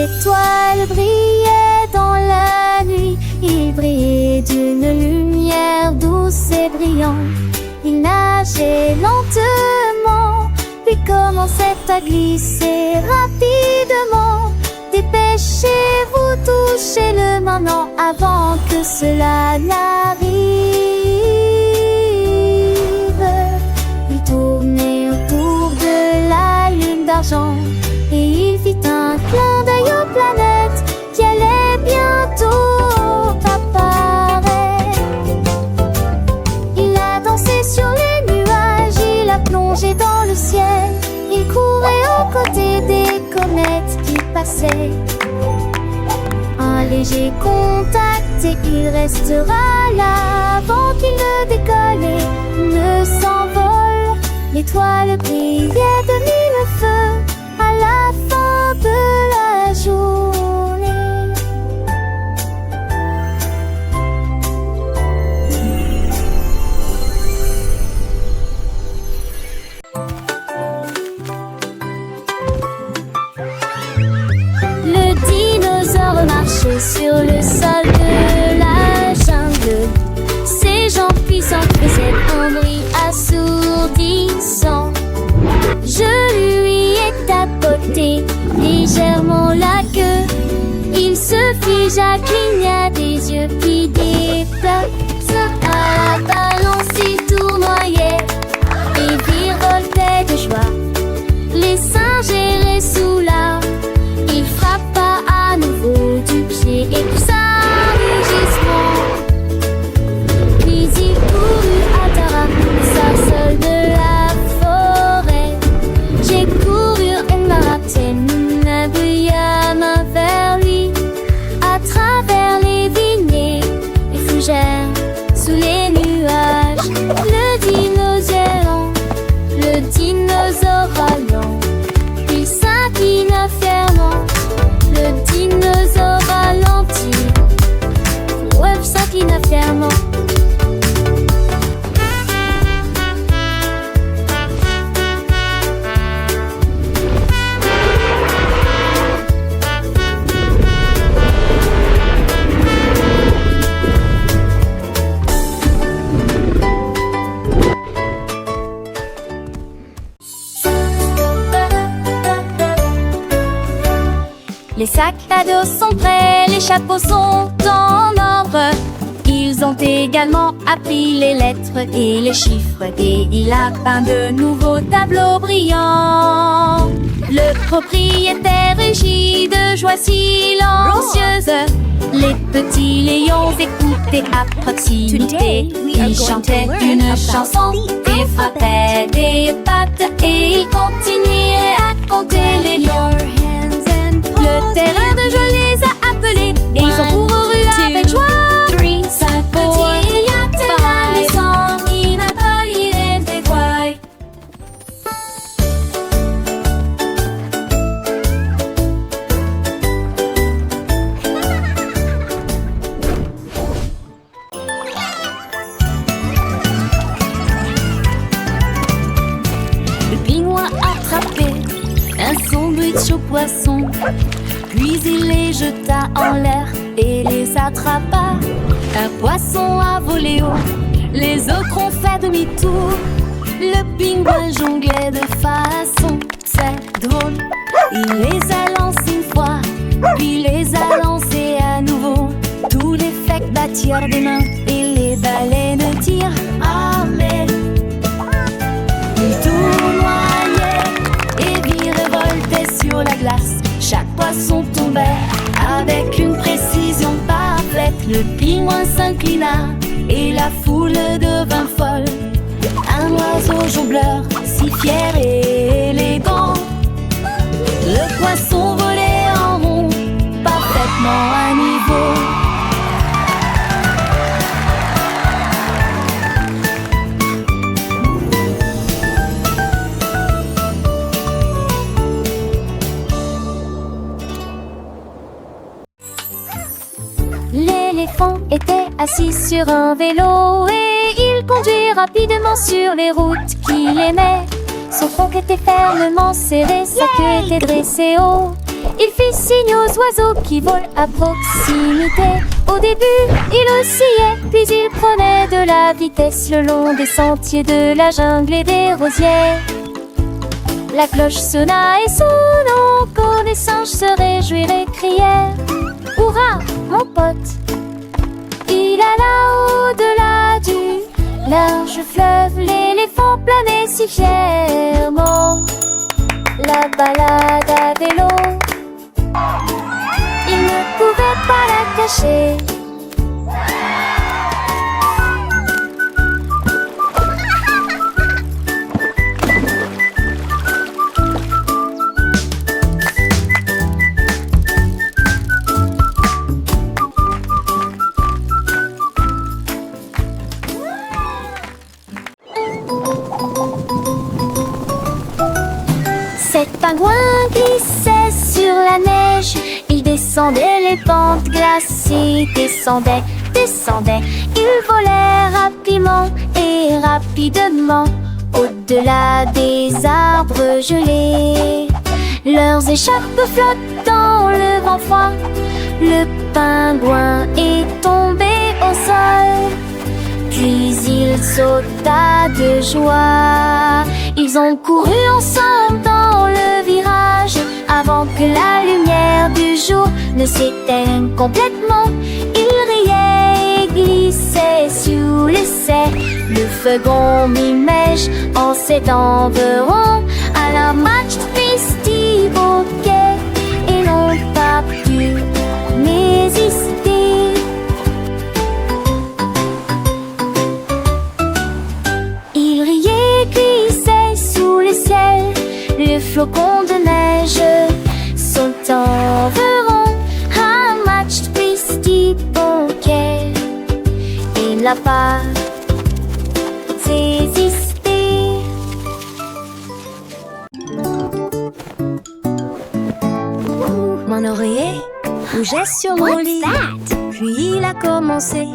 étoiles brillaient dans la nuit. Il brillait d'une lumière douce et brillante. Il nageait lentement, puis commençait à glisser rapidement. Dépêchez-vous, touchez-le maintenant avant que cela n'arrive. Il tournait autour de la lune d'argent et il fit un clin d'œil aux planètes qui allaient bientôt apparaître. Il a dansé sur les nuages, il a plongé dans le ciel. Il courait aux côtés des comètes qui passaient. Un léger contact et il restera là avant qu'il ne décolle et ne s'envole. L'étoile brillait de mille feux à la fin de la journée. Le dinosaure marchait sur le sol de la jungle. Ses jambes puissantes faisaient un bruit assourdissant. Je lui ai tapoté légèrement la queue. Il se figea, cligna des yeux puis déplaça. À la balance il tournoyait et virevoltait de joie. Les singes erraient sous l'arbre. Il frappa à nouveau du pied et poussa un rugissement. Puis il courut à Tara, seul de la forêt. J'ai couru et m'a brilla main vers lui. À travers les vignes, les fougères sous les nuages. Le dinosaure allant, il s'inclina fièrement. Le dinosaure ralentit, ouais, s'inclina fièrement. Les sacs à dos sont prêts, les chapeaux sont en ordre. Ils ont également appris les lettres et les chiffres. Et il a peint de nouveaux tableaux brillants. Le propriétaire rugit de joie silencieuse. Les petits lions écoutaient à proximité. Ils chantaient une chanson et frappaient des pattes. Et ils continuaient à compter les lions. Le terrain de jeu les a appelés et ils ont couru avec joie. 5 petits lions de la maison qui n'a pas l'idée des quoi. Le pingouin attrapait un sandwich au poisson. Puis il les jeta en l'air et les attrapa. Un poisson a volé haut, les autres ont fait demi-tour. Le pingouin jonglait de façon très drôle. Il les a lancés une fois, puis les a lancés à nouveau. Tous les pheques battirent des mains et les baleines tirent. Ah mais ils tournoyaient et virevoltaient sur la glace. Chaque poisson tombait avec une précision parfaite. Le pingouin s'inclina et la foule devint folle. Un oiseau jongleur si fier et élégant. Le poisson volait en rond, parfaitement à niveau. L'éléphant était assis sur un vélo et il conduit rapidement sur les routes qu'il aimait. Son tronc était fermement serré, sa queue était dressée haut Il fit signe aux oiseaux qui volent à proximité. Au début, il oscillait, puis il prenait de la vitesse le long des sentiers de la jungle et des rosiers. La cloche sonna et son nom, des singes se réjouiraient, crièrent « Hurrah, mon pote !» Il alla au-delà du large fleuve, l'éléphant planait si fièrement. La balade à vélo, il ne pouvait pas la cacher. Cet pingouin glissait sur la neige. Il descendait les pentes glacées, descendait. Il volait rapidement et rapidement au-delà des arbres gelés. Leurs écharpes flottent dans le vent froid. Le pingouin est tombé au sol, puis il sauta de joie. Ils ont couru ensemble dans le virage avant que la lumière du jour ne s'éteigne complètement. Ils riaient et glissaient sous l'essai. Le feugon mi-mèche en s'étenveront à la match festive au quai et n'ont pas pu résister. Ils riaient, glissaient sous le ciel. Les flocons de neige s'envolent à un match festive au quai et n'a pas résisté. Mon oreiller bougeait sur mon lit, puis il a commencé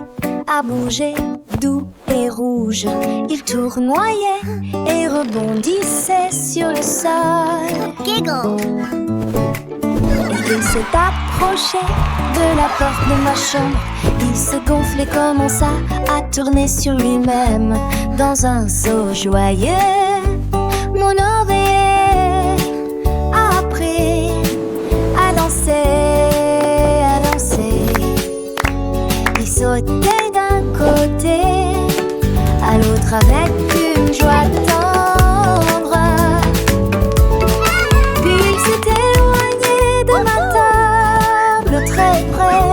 à bouger doux et rouge. Il tournoyait et rebondissait sur le sol. Giggle. Il s'est approché de la porte de ma chambre. Il se gonflait, commença à tourner sur lui-même dans un saut joyeux. Mon oreiller a appris à danser, à danser. Il sautait d'un côté à l'autre avec une joie tendre. Puis il s'est éloigné de ma table très près.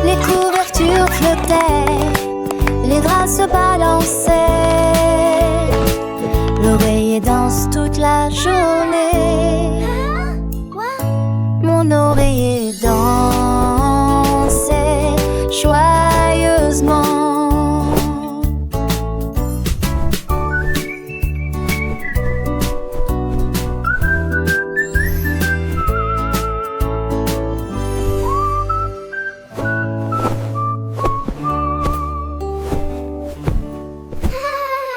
Les couvertures flottaient, les draps se balançaient. L'oreiller danse toute la journée. Mon oreiller danse.